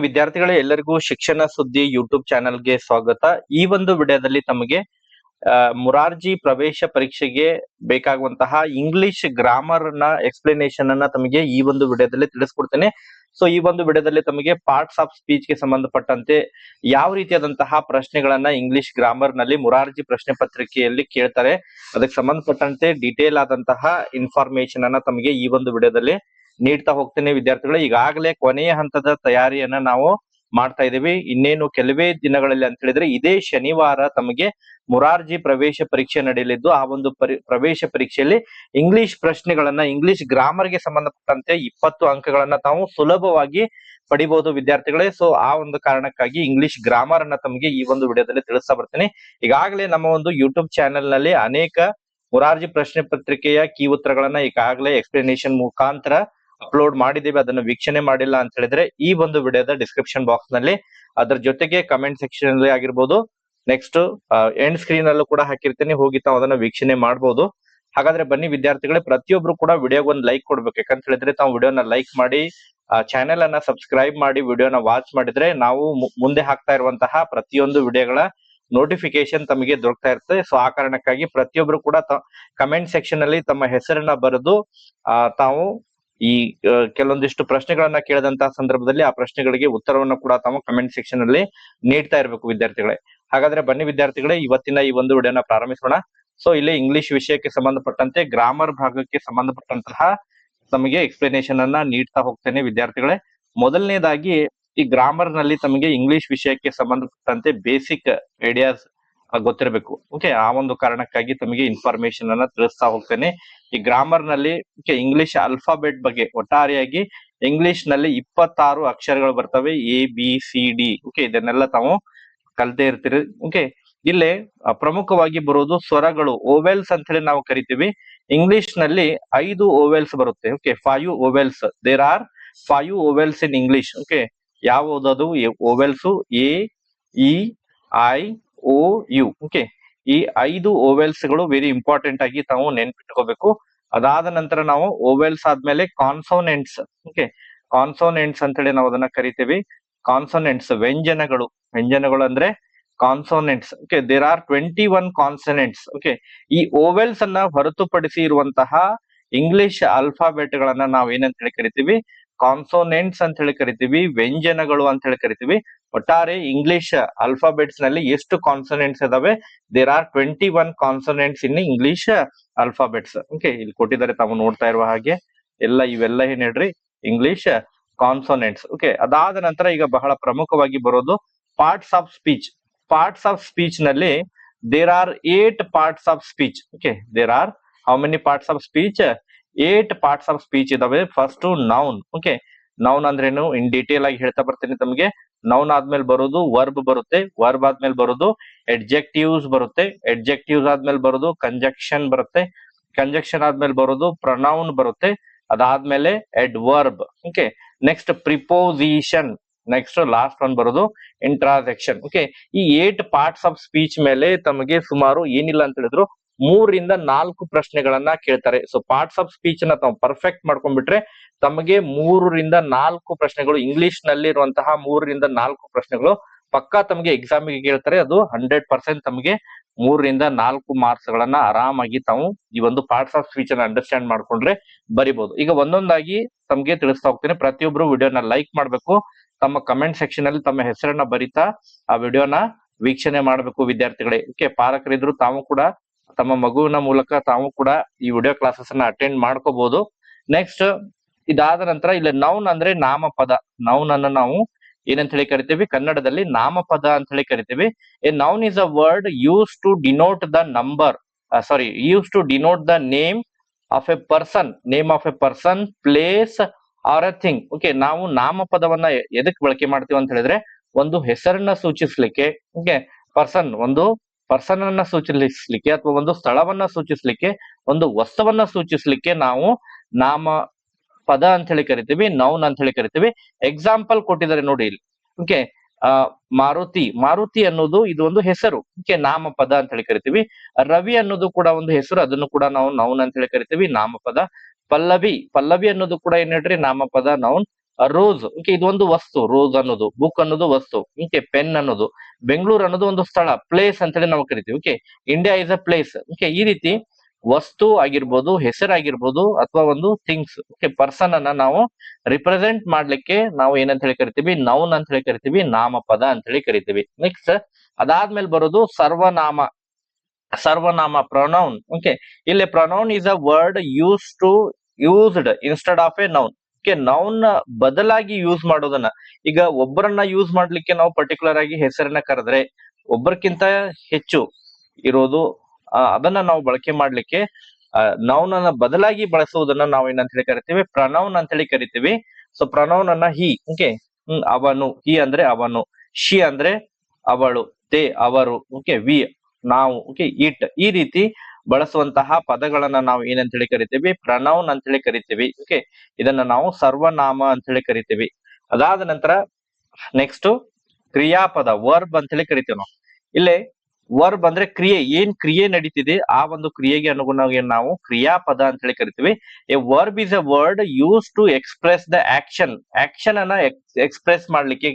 ವಿದ್ಯಾರ್ಥಿಗಳೇ, ಎಲ್ಲರಿಗೂ ಶಿಕ್ಷಣ ಸುದ್ದಿ ಯೂಟ್ಯೂಬ್ ಚಾನೆಲ್ಗೆ ಸ್ವಾಗತ. ಈ ಒಂದು ವಿಡಿಯೋದಲ್ಲಿ ತಮಗೆ ಮುರಾರ್ಜಿ ಪ್ರವೇಶ ಪರೀಕ್ಷೆಗೆ ಬೇಕಾಗುವಂತಹ ಇಂಗ್ಲಿಷ್ ಗ್ರಾಮರ್ ನ ಎಕ್ಸ್ಪ್ಲನೇಷನ್ ಅನ್ನ ತಮಗೆ ಈ ಒಂದು ವಿಡಿಯೋದಲ್ಲಿ ತಿಳಿಸ್ಕೊಡ್ತೇನೆ. ಸೊ ಈ ಒಂದು ವಿಡಿಯೋದಲ್ಲಿ ತಮಗೆ ಪಾರ್ಟ್ಸ್ ಆಫ್ ಸ್ಪೀಚ್ ಗೆ ಸಂಬಂಧಪಟ್ಟಂತೆ ಯಾವ ರೀತಿಯಾದಂತಹ ಪ್ರಶ್ನೆಗಳನ್ನ ಇಂಗ್ಲಿಷ್ ಗ್ರಾಮರ್ ನಲ್ಲಿ ಮುರಾರ್ಜಿ ಪ್ರಶ್ನೆ ಪತ್ರಿಕೆಯಲ್ಲಿ ಕೇಳ್ತಾರೆ, ಅದಕ್ಕೆ ಸಂಬಂಧಪಟ್ಟಂತೆ ಡೀಟೇಲ್ ಆದಂತಹ ಇನ್ಫಾರ್ಮೇಶನ್ ಅನ್ನ ತಮಗೆ ಈ ಒಂದು ವಿಡಿಯೋದಲ್ಲಿ ನೀಡ್ತಾ ಹೋಗ್ತೇನೆ. ವಿದ್ಯಾರ್ಥಿಗಳು, ಈಗಾಗಲೇ ಕೊನೆಯ ಹಂತದ ತಯಾರಿಯನ್ನ ನಾವು ಮಾಡ್ತಾ ಇದ್ದೀವಿ. ಇನ್ನೇನು ಕೆಲವೇ ದಿನಗಳಲ್ಲಿ ಅಂತ ಹೇಳಿದ್ರೆ ಇದೇ ಶನಿವಾರ ತಮಗೆ ಮುರಾರ್ಜಿ ಪ್ರವೇಶ ಪರೀಕ್ಷೆ ನಡೆಯಲಿದ್ದು, ಆ ಒಂದು ಪ್ರವೇಶ ಪರೀಕ್ಷೆಯಲ್ಲಿ ಇಂಗ್ಲಿಷ್ ಪ್ರಶ್ನೆಗಳನ್ನ ಇಂಗ್ಲಿಷ್ ಗ್ರಾಮರ್ ಗೆ ಸಂಬಂಧಪಟ್ಟಂತೆ 20 ಅಂಕಗಳನ್ನ ತಾವು ಸುಲಭವಾಗಿ ಪಡಿಬಹುದು ವಿದ್ಯಾರ್ಥಿಗಳೇ. ಸೊ ಆ ಒಂದು ಕಾರಣಕ್ಕಾಗಿ ಇಂಗ್ಲಿಷ್ ಗ್ರಾಮರ್ ಅನ್ನ ತಮಗೆ ಈ ಒಂದು ವಿಡಿಯೋದಲ್ಲಿ ತಿಳಿಸ್ತಾ ಬರ್ತೀನಿ. ಈಗಾಗಲೇ ನಮ್ಮ ಒಂದು ಯೂಟ್ಯೂಬ್ ಚಾನೆಲ್ ನಲ್ಲಿ ಅನೇಕ ಮುರಾರ್ಜಿ ಪ್ರಶ್ನೆ ಪತ್ರಿಕೆಯ ಕೀ ಉತ್ತರಗಳನ್ನ ಈಗಾಗಲೇ ಎಕ್ಸ್ಪ್ಲನೇಷನ್ ಮುಖಾಂತರ ಅಪ್ಲೋಡ್ ಮಾಡಿದ್ದೇವೆ. ಅದನ್ನು ವೀಕ್ಷಣೆ ಮಾಡಿಲ್ಲ ಅಂತ ಹೇಳಿದ್ರೆ ಈ ಒಂದು ವಿಡಿಯೋದ ಡಿಸ್ಕ್ರಿಪ್ಷನ್ ಬಾಕ್ಸ್ ನಲ್ಲಿ, ಅದರ ಜೊತೆಗೆ ಕಮೆಂಟ್ ಸೆಕ್ಷನ್ ಅಲ್ಲಿ ಆಗಿರ್ಬೋದು, ನೆಕ್ಸ್ಟ್ ಎಂಡ್ ಸ್ಕ್ರೀನ್ ಅಲ್ಲೂ ಕೂಡ ಹಾಕಿರ್ತೀನಿ, ಹೋಗಿ ತಾವು ಅದನ್ನ ವೀಕ್ಷಣೆ ಮಾಡಬಹುದು. ಹಾಗಾದ್ರೆ ಬನ್ನಿ ವಿದ್ಯಾರ್ಥಿಗಳೇ, ಪ್ರತಿಯೊಬ್ರು ಕೂಡ ವಿಡಿಯೋಗೆ ಒಂದು ಲೈಕ್ ಕೊಡ್ಬೇಕು. ಯಾಕಂತ ಹೇಳಿದ್ರೆ ತಾವು ವಿಡಿಯೋನ ಲೈಕ್ ಮಾಡಿ, ಚಾನೆಲ್ ಅನ್ನ ಸಬ್ಸ್ಕ್ರೈಬ್ ಮಾಡಿ, ವಿಡಿಯೋನ ವಾಚ್ ಮಾಡಿದ್ರೆ ನಾವು ಮುಂದೆ ಹಾಕ್ತಾ ಇರುವಂತಹ ಪ್ರತಿಯೊಂದು ವಿಡಿಯೋಗಳ ನೋಟಿಫಿಕೇಶನ್ ತಮಗೆ ದೊರಕ್ತಾ ಇರುತ್ತೆ. ಸೊ ಆ ಕಾರಣಕ್ಕಾಗಿ ಪ್ರತಿಯೊಬ್ರು ಕೂಡ ಕಮೆಂಟ್ ಸೆಕ್ಷನ್ ಅಲ್ಲಿ ತಮ್ಮ ಹೆಸರನ್ನ ಬರೆದು ತಾವು ಈ ಕೆಲವೊಂದಿಷ್ಟು ಪ್ರಶ್ನೆಗಳನ್ನ ಕೇಳಿದಂತಹ ಸಂದರ್ಭದಲ್ಲಿ ಆ ಪ್ರಶ್ನೆಗಳಿಗೆ ಉತ್ತರವನ್ನು ಕೂಡ ತಾವು ಕಮೆಂಟ್ ಸೆಕ್ಷನ್ ಅಲ್ಲಿ ನೀಡ್ತಾ ಇರಬೇಕು ವಿದ್ಯಾರ್ಥಿಗಳೇ. ಹಾಗಾದ್ರೆ ಬನ್ನಿ ವಿದ್ಯಾರ್ಥಿಗಳೇ, ಇವತ್ತಿನ ಈ ಒಂದು ವಿಡಿಯೋನ ಪ್ರಾರಂಭಿಸೋಣ. ಸೊ ಇಲ್ಲಿ ಇಂಗ್ಲಿಷ್ ವಿಷಯಕ್ಕೆ ಸಂಬಂಧಪಟ್ಟಂತೆ ಗ್ರಾಮರ್ ಭಾಗಕ್ಕೆ ಸಂಬಂಧಪಟ್ಟಂತಹ ತಮಗೆ ಎಕ್ಸ್ಪ್ಲನೇಷನ್ ಅನ್ನ ನೀಡ್ತಾ ಹೋಗ್ತೇನೆ ವಿದ್ಯಾರ್ಥಿಗಳೇ. ಮೊದಲನೇದಾಗಿ ಈ ಗ್ರಾಮರ್ ನಲ್ಲಿ ತಮಗೆ ಇಂಗ್ಲಿಷ್ ವಿಷಯಕ್ಕೆ ಸಂಬಂಧಪಟ್ಟಂತೆ ಬೇಸಿಕ್ ಐಡಿಯಾಸ್ ಗೊತ್ತಿರಬೇಕು. ಓಕೆ, ಆ ಒಂದು ಕಾರಣಕ್ಕಾಗಿ ತಮಗೆ ಇನ್ಫಾರ್ಮೇಶನ್ ಅನ್ನ ತಿಳಿಸ್ತಾ ಹೋಗ್ತೇನೆ. ಈ ಗ್ರಾಮರ್ ನಲ್ಲಿ ಇಂಗ್ಲಿಷ್ ಅಲ್ಫಾಬೆಟ್ ಬಗ್ಗೆ ಒಟ್ಟಾರೆಯಾಗಿ ಇಂಗ್ಲಿಷ್ ನಲ್ಲಿ 26 ಅಕ್ಷರಗಳು ಬರ್ತವೆ, ABCD. ಓಕೆ, ಇದನ್ನೆಲ್ಲ ತಾವು ಕಲ್ತೇ ಇರ್ತೀರಿ. ಓಕೆ, ಇಲ್ಲೇ ಪ್ರಮುಖವಾಗಿ ಬರೋದು ಸ್ವರಗಳು, ಓವೆಲ್ಸ್ ಅಂತ ಹೇಳಿ ನಾವು ಕರಿತೀವಿ. ಇಂಗ್ಲಿಷ್ ನಲ್ಲಿ 5 ಓವೆಲ್ಸ್ ಬರುತ್ತೆ. Okay, 5 vowels. There are 5 vowels in English. Okay, ಯಾವುದದು vowels? A, E, I, O, U. Okay, ಈ 5 ಓವೆಲ್ಸ್ ಗಳು ವೆರಿ ಇಂಪಾರ್ಟೆಂಟ್ ಆಗಿ ತಾವು ನೆನ್ಪಿಟ್ಕೋಬೇಕು. ಅದಾದ ನಂತರ ನಾವು ಓವೆಲ್ಸ್ ಆದ್ಮೇಲೆ ಕಾನ್ಸೋನೆಂಟ್ಸ್. ಓಕೆ, ಕಾನ್ಸೋನೆಂಟ್ಸ್ ಅಂತ ಹೇಳಿ ನಾವು ಅದನ್ನ ಕರಿತೀವಿ. ಕಾನ್ಸೋನೆಂಟ್ಸ್ ವ್ಯಂಜನಗಳು. ವ್ಯಂಜನಗಳು ಅಂದ್ರೆ consonants. Okay, there are 21 consonants. Okay, ಈ ಓವೆಲ್ಸ್ ಅನ್ನ ಹೊರತುಪಡಿಸಿ ಇರುವಂತಹ ಇಂಗ್ಲಿಷ್ ಅಲ್ಫಾಬೆಟ್ ಗಳನ್ನ ನಾವು ಏನಂತ ಹೇಳಿ ಕರಿತೀವಿ? ಕಾನ್ಸೋನೆಂಟ್ಸ್ ಅಂತ ಹೇಳಿ ಕರಿತೀವಿ, ವ್ಯಂಜನಗಳು ಅಂತ ಹೇಳಿ ಕರಿತೀವಿ. ಒಟ್ಟಾರೆ ಇಂಗ್ಲಿಷ್ ಅಲ್ಫಾಬೆಟ್ಸ್ ನಲ್ಲಿ ಎಷ್ಟು ಕಾನ್ಸನೆಂಟ್ಸ್ ಇದಾವೆ? There are 21 consonants in English alphabets. Okay, ಇಲ್ಲಿ ಕೊಟ್ಟಿದ್ದಾರೆ, ತಾವು ನೋಡ್ತಾ ಇರುವ ಹಾಗೆ ಇವೆಲ್ಲ ಏನ್ ಹೇಳ್ರಿ? English consonants. ಓಕೆ, ಅದಾದ ನಂತರ ಈಗ ಬಹಳ ಪ್ರಮುಖವಾಗಿ ಬರೋದು parts of speech. Parts of speech ನಲ್ಲಿ there are 8 parts of speech. Okay, there are how many parts of speech? 8 parts of speech ಇದಾವೆ. First noun. ಓಕೆ, ನೌನ್ ಅಂದ್ರೇನು ಇನ್ ಡೀಟೇಲ್ ಆಗಿ ಹೇಳ್ತಾ ಬರ್ತೀನಿ ತಮಗೆ. ನೌನ್ ಆದ್ಮೇಲೆ ಬರೋದು ವರ್ಬ್ ಬರುತ್ತೆ. ವರ್ಬ್ ಆದ್ಮೇಲೆ ಬರೋದು ಎಡ್ಜೆಕ್ಟಿವ್ಸ್ ಬರುತ್ತೆ. ಎಡ್ಜೆಕ್ಟಿವ್ಸ್ ಆದ್ಮೇಲೆ ಬರೋದು ಕಂಜಕ್ಷನ್ ಬರುತ್ತೆ. ಕಂಜಕ್ಷನ್ ಆದ್ಮೇಲೆ ಬರೋದು ಪ್ರನೌನ್ ಬರುತ್ತೆ. ಅದಾದ್ಮೇಲೆ adverb. Okay, next preposition. Next last one ಬರೋದು ಇಂಟ್ರಾಜೆಕ್ಷನ್. ಓಕೆ, ಈ 8 ಪಾರ್ಟ್ಸ್ ಆಫ್ ಸ್ಪೀಚ್ ಮೇಲೆ ತಮಗೆ ಸುಮಾರು ಏನಿಲ್ಲ ಅಂತ ಹೇಳಿದ್ರು 3 ರಿಂದ 4 ಪ್ರಶ್ನೆಗಳನ್ನ ಕೇಳ್ತಾರೆ. ಸೊ ಪಾರ್ಟ್ಸ್ ಆಫ್ ಸ್ಪೀಚ್ ನ ತಾವು ಪರ್ಫೆಕ್ಟ್ ಮಾಡ್ಕೊಂಡ್ಬಿಟ್ರೆ ತಮಗೆ 3 ರಿಂದ 4 ಪ್ರಶ್ನೆಗಳು, ಇಂಗ್ಲಿಷ್ ನಲ್ಲಿ ಇರುವಂತಹ 3 ರಿಂದ 4 ಪ್ರಶ್ನೆಗಳು ಪಕ್ಕಾ ತಮಗೆ ಎಕ್ಸಾಮ್ ಗೆ ಕೇಳ್ತಾರೆ. ಅದು 100% ತಮಗೆ 3 ರಿಂದ 4 ಮಾರ್ಕ್ಸ್ ಗಳನ್ನ ಆರಾಮಾಗಿ ತಾವು ಈ ಒಂದು ಪಾರ್ಟ್ಸ್ ಆಫ್ ಸ್ಪೀಚ್ ಅನ್ನ ಅಂಡರ್ಸ್ಟ್ಯಾಂಡ್ ಮಾಡ್ಕೊಂಡ್ರೆ ಬರಿಬಹುದು. ಈಗ ಒಂದೊಂದಾಗಿ ತಮಗೆ ತಿಳಿಸ್ತಾ ಹೋಗ್ತೀನಿ. ಪ್ರತಿಯೊಬ್ರು ವಿಡಿಯೋನ ಲೈಕ್ ಮಾಡ್ಬೇಕು, ತಮ್ಮ ಕಮೆಂಟ್ ಸೆಕ್ಷನ್ ಅಲ್ಲಿ ತಮ್ಮ ಹೆಸರನ್ನ ಬರಿತಾ ಆ ವಿಡಿಯೋನ ವೀಕ್ಷಣೆ ಮಾಡಬೇಕು ವಿದ್ಯಾರ್ಥಿಗಳೇ. ಓಕೆ, ಪಾಲಕರಿದ್ರು ತಾವು ಕೂಡ ತಮ್ಮ ಮಗುವಿನ ಮೂಲಕ ತಾವು ಕೂಡ ಈ ವಿಡಿಯೋ ಕ್ಲಾಸಸ್ ಅನ್ನ ಅಟೆಂಡ್ ಮಾಡ್ಕೋಬಹುದು. ನೆಕ್ಸ್ಟ್ ಇದಾದ ನಂತರ ಇಲ್ಲಿ ನೌನ್ ಅಂದ್ರೆ ನಾಮಪದ. ನೌನ್ ಅನ್ನ ನಾವು ಏನಂತ ಹೇಳಿ ಕರಿತೀವಿ? ಕನ್ನಡದಲ್ಲಿ ನಾಮಪದ ಅಂತ ಹೇಳಿ ಕರಿತೀವಿ. A noun is a word use to denote the number, use to denote the name of a person, name of a person, place or a thing. Okay, ನಾವು ನಾಮಪದವನ್ನ ಎದಕ್ ಬಳಕೆ ಮಾಡ್ತೀವಿ ಅಂತ ಹೇಳಿದ್ರೆ ಒಂದು ಹೆಸರನ್ನ ಸೂಚಿಸ್ಲಿಕ್ಕೆ. ಓಕೆ, ಒಂದು ಪರ್ಸನ್ ಅನ್ನ ಸೂಚಿಸ್ಲಿಕ್ಕೆ ಅಥವಾ ಒಂದು ಸ್ಥಳವನ್ನ ಸೂಚಿಸ್ಲಿಕ್ಕೆ, ಒಂದು ವಸ್ತುವನ್ನ ಸೂಚಿಸ್ಲಿಕ್ಕೆ ನಾವು ನಾಮ ಪದ ಅಂತ ಹೇಳಿ ಕರಿತೀವಿ, ನೌನ್ ಅಂತ ಹೇಳಿ ಕರಿತೀವಿ. ಎಕ್ಸಾಂಪಲ್ ಕೊಟ್ಟಿದ್ದಾರೆ ನೋಡಿ ಇಲ್ಲಿ. ಓಕೆ, ಮಾರುತಿ. ಮಾರುತಿ ಅನ್ನೋದು ಇದು ಒಂದು ಹೆಸರು. ಓಕೆ, ನಾಮಪದ ಅಂತ ಹೇಳಿ ಕರಿತೀವಿ. ರವಿ ಅನ್ನೋದು ಕೂಡ ಒಂದು ಹೆಸರು, ಅದನ್ನು ಕೂಡ ನಾವು ನೌನ್ ಅಂತ ಹೇಳಿ ಕರಿತೀವಿ, ನಾಮಪದ. ಪಲ್ಲವಿ. ಪಲ್ಲವಿ ಅನ್ನೋದು ಕೂಡ ಏನ್ ಹೇಳ್ರಿ? ನಾಮಪದ, ನೌನ್. ರೋಸ್ ಓಕೆ ಇದು ಒಂದು ವಸ್ತು, ರೋಸ್ ಅನ್ನೋದು, ಬುಕ್ ಅನ್ನೋದು ವಸ್ತು, ಓಕೆ ಪೆನ್ ಅನ್ನೋದು, ಬೆಂಗಳೂರು ಅನ್ನೋದು ಒಂದು ಸ್ಥಳ, ಪ್ಲೇಸ್ ಅಂತೇಳಿ ನಾವು ಕರಿತೀವಿ. Okay India is a place. Okay ಈ ರೀತಿ ವಸ್ತು ಆಗಿರ್ಬೋದು, ಹೆಸರಾಗಿರ್ಬೋದು, ಅಥವಾ ಒಂದು ಥಿಂಗ್ಸ್, ಓಕೆ ಪರ್ಸನ್ ಅನ್ನ ನಾವು ರಿಪ್ರೆಸೆಂಟ್ ಮಾಡ್ಲಿಕ್ಕೆ ನಾವು ಏನಂತ ಹೇಳಿ ಕರಿತೀವಿ, ನೌನ್ ಅಂತ ಹೇಳಿ ಕರಿತೀವಿ, ನಾಮಪದ ಅಂತ ಹೇಳಿ ಕರಿತೀವಿ. ನೆಕ್ಸ್ಟ್ ಅದಾದ್ಮೇಲೆ ಬರೋದು ಸರ್ವನಾಮ. ಸರ್ವನಾಮ ಪ್ರೊನೌನ್. ಓಕೆ ಇಲ್ಲಿ pronoun is a word used instead of A noun. Okay noun ಬದಲಾಗಿ ಯೂಸ್ ಮಾಡೋದನ್ನ, ಈಗ ಒಬ್ಬರನ್ನ ಯೂಸ್ ಮಾಡ್ಲಿಕ್ಕೆ ನಾವು ಪರ್ಟಿಕ್ಯುಲರ್ ಆಗಿ ಹೆಸರನ್ನ ಕರೆದ್ರೆ, ಒಬ್ಬರಕ್ಕಿಂತ ಹೆಚ್ಚು ಇರೋದು ಅದನ್ನ ನಾವು ಬಳಕೆ ಮಾಡ್ಲಿಕ್ಕೆ ನೌನ್ ಅನ್ನ ಬದಲಾಗಿ ಬಳಸುವುದನ್ನ ನಾವು ಏನಂತ ಹೇಳಿ ಕರಿತೀವಿ, ಪ್ರನೌನ್ ಅಂತ ಹೇಳಿ ಕರಿತೀವಿ. ಸೊ ಪ್ರನೌನ್ ಅನ್ನ ಹಿ, ಓಕೆ ಅವನು, ಹಿ ಅಂದ್ರೆ ಅವನು, ಶಿ ಅಂದ್ರೆ ಅವಳು, ದೇ ಅವರು, ಓಕೆ ವಿ ನಾವು, ಓಕೆ ಇಟ್, ಈ ರೀತಿ ಬಳಸುವಂತಹ ಪದಗಳನ್ನ ನಾವು ಏನಂತ ಹೇಳಿ ಕರಿತೀವಿ, ಪ್ರನೌನ್ ಅಂತ ಹೇಳಿ ಕರಿತೀವಿ. ಓಕೆ ಇದನ್ನ ನಾವು ಸರ್ವನಾಮ ಅಂತ ಹೇಳಿ ಕರಿತೀವಿ. ಅದಾದ ನಂತರ ನೆಕ್ಸ್ಟ್ ಕ್ರಿಯಾಪದ, ವರ್ಬ್ ಅಂತ ಹೇಳಿ ಕರಿತೀವಿ ನಾವು. ಇಲ್ಲೇ ವರ್ಬ್ ಅಂದ್ರೆ ಕ್ರಿಯೆ, ಏನ್ ಕ್ರಿಯೆ ನಡೀತಿದೆ ಆ ಒಂದು ಕ್ರಿಯೆಗೆ ಅನುಗುಣವಾಗಿ ನಾವು ಕ್ರಿಯಾಪದ ಅಂತ ಹೇಳಿ ಕರಿತೀವಿ. A verb is a word use to express the action. Action ಅನ್ನ ಎಕ್ಸ್ಪ್ರೆಸ್ ಮಾಡ್ಲಿಕ್ಕೆ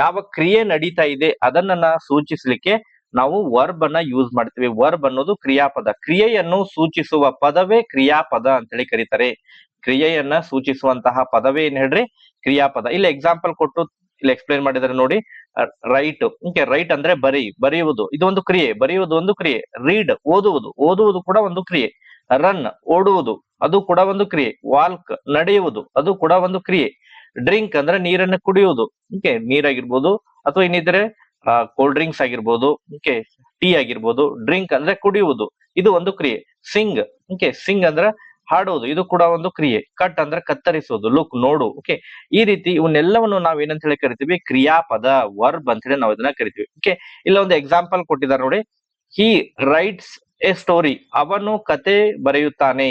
ಯಾವ ಕ್ರಿಯೆ ನಡೀತಾ ಇದೆ ಅದನ್ನ ಸೂಚಿಸಲಿಕ್ಕೆ ನಾವು ವರ್ಬ್ ಅನ್ನ ಯೂಸ್ ಮಾಡ್ತೀವಿ. ವರ್ಬ್ ಅನ್ನೋದು ಕ್ರಿಯಾಪದ, ಕ್ರಿಯೆಯನ್ನು ಸೂಚಿಸುವ ಪದವೇ ಕ್ರಿಯಾಪದ ಅಂತ ಹೇಳಿ ಕರೀತಾರೆ. ಕ್ರಿಯೆಯನ್ನ ಸೂಚಿಸುವಂತಹ ಪದವೇ ಏನ್ ಹೇಳ್ರಿ, ಕ್ರಿಯಾಪದ. ಇಲ್ಲಿ ಎಕ್ಸಾಂಪಲ್ ಕೊಟ್ಟು ಇಲ್ಲಿ ಎಕ್ಸ್ಪ್ಲೇನ್ ಮಾಡಿದರೆ ನೋಡಿ, ರೈಟ್, ಓಕೆ ರೈಟ್ ಅಂದ್ರೆ ಬರೆಯುವುದು, ಇದು ಒಂದು ಕ್ರಿಯೆ, ಬರೆಯುವುದು ಒಂದು ಕ್ರಿಯೆ. ರೀಡ್ ಓದುವುದು ಕೂಡ ಒಂದು ಕ್ರಿಯೆ. ರನ್ ಓಡುವುದು, ಅದು ಕೂಡ ಒಂದು ಕ್ರಿಯೆ. ವಾಲ್ಕ್ ನಡೆಯುವುದು, ಅದು ಕೂಡ ಒಂದು ಕ್ರಿಯೆ. ಡ್ರಿಂಕ್ ಅಂದ್ರೆ ನೀರನ್ನು ಕುಡಿಯುವುದು, ಓಕೆ ನೀರಾಗಿರ್ಬೋದು, ಅಥವಾ ಇನ್ನಿದ್ರೆ ಕೋಲ್ಡ್ ಡ್ರಿಂಕ್ಸ್ ಆಗಿರ್ಬೋದು, ಓಕೆ ಟೀ ಆಗಿರ್ಬೋದು. ಡ್ರಿಂಕ್ ಅಂದ್ರೆ ಕುಡಿಯುವುದು, ಇದು ಒಂದು ಕ್ರಿಯೆ. ಸಿಂಗ್, ಓಕೆ ಸಿಂಗ್ ಅಂದ್ರೆ ಹಾಡುವುದು, ಇದು ಕೂಡ ಒಂದು ಕ್ರಿಯೆ. ಕಟ್ ಅಂದ್ರೆ ಕತ್ತರಿಸುವುದು, ಲುಕ್ ನೋಡು, ಓಕೆ ಈ ರೀತಿ ಇವನ್ನೆಲ್ಲವನ್ನು ನಾವ್ ಏನಂತ ಹೇಳಿ ಕರಿತೀವಿ, ಕ್ರಿಯಾಪದ, ವರ್ಬ್ ಅಂತ ಹೇಳಿ ನಾವು ಇದನ್ನ ಕರಿತೀವಿ. ಓಕೆ ಇಲ್ಲ ಒಂದು ಎಕ್ಸಾಂಪಲ್ ಕೊಟ್ಟಿದ್ದಾರೆ ನೋಡಿ, ಹಿ ರೈಟ್ಸ್ ಎ ಸ್ಟೋರಿ, ಅವನು ಕತೆ ಬರೆಯುತ್ತಾನೆ,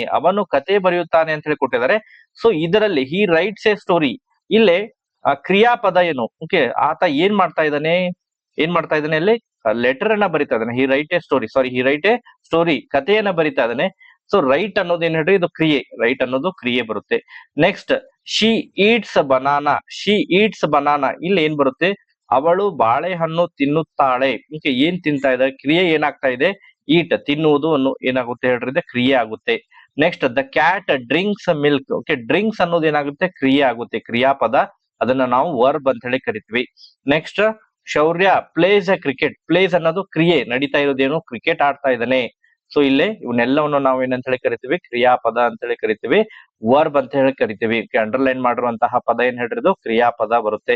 ಅಂತ ಹೇಳಿ ಕೊಟ್ಟಿದ್ದಾರೆ. ಸೊ ಇದರಲ್ಲಿ ಹಿ ರೈಟ್ಸ್ ಎ ಸ್ಟೋರಿ, ಇಲ್ಲೇ ಕ್ರಿಯಾಪದ ಏನು, ಓಕೆ ಆತ ಏನ್ ಮಾಡ್ತಾ ಇದ್ದಾನೆ ಅಲ್ಲಿ ಲೆಟರ್ ಅನ್ನ ಬರಿತಾ ಇದ್ದಾನೆ. ಹಿ ರೈಟ್ ಎ ಸ್ಟೋರಿ ಕಥೆಯನ್ನ ಬರಿತಾ ಇದ್ದಾನೆ. ಸೊ ರೈಟ್ ಅನ್ನೋದು ಏನ್ ಹೇಳ್ರಿ, ಇದು ಕ್ರಿಯೆ, ರೈಟ್ ಅನ್ನೋದು ಕ್ರಿಯೆ ಬರುತ್ತೆ. ನೆಕ್ಸ್ಟ್ ಶಿ ಈಟ್ಸ್ ಬನಾನಾ, ಇಲ್ಲಿ ಏನ್ ಬರುತ್ತೆ, ಅವಳು ಬಾಳೆಹಣ್ಣು ತಿನ್ನುತ್ತಾಳೆ. ಓಕೆ ಏನ್ ತಿಂತಾ ಇದೆ, ಕ್ರಿಯೆ ಏನಾಗ್ತಾ ಇದೆ, ಈಟ್ ತಿನ್ನುವುದು ಏನಾಗುತ್ತೆ ಹೇಳ್ರಿ, ಕ್ರಿಯೆ ಆಗುತ್ತೆ. Next the cat drinks milk, okay drinks ಅನ್ನೋದು ಏನಾಗುತ್ತೆ, ಕ್ರಿಯೆ ಆಗುತ್ತೆ, ಕ್ರಿಯಾಪದ, ಅದನ್ನ ನಾವು ವರ್ಬ್ ಅಂತ ಹೇಳಿ ಕರಿತೀವಿ. ನೆಕ್ಸ್ಟ್ ಶೌರ್ಯ ಪ್ಲೇಸ್ ಎ ಕ್ರಿಕೆಟ್, ಪ್ಲೇಸ್ ಅನ್ನೋದು ಕ್ರಿಯೆ, ನಡೀತಾ ಇರೋದೇನು, ಕ್ರಿಕೆಟ್ ಆಡ್ತಾ ಇದ್ದಾನೆ. ಸೊ ಇಲ್ಲೇ ಇವನ್ನೆಲ್ಲವನ್ನು ನಾವು ಏನಂತ ಹೇಳಿ ಕರಿತೀವಿ, ಕ್ರಿಯಾಪದ ಅಂತ ಹೇಳಿ ಕರಿತೀವಿ, ವರ್ಬ್ ಅಂತ ಹೇಳಿ ಕರಿತೀವಿ. ಅಂಡರ್ಲೈನ್ ಮಾಡಿರುವಂತಹ ಪದ ಏನ್ ಹೇಳ್ರಿ, ಕ್ರಿಯಾಪದ ಬರುತ್ತೆ.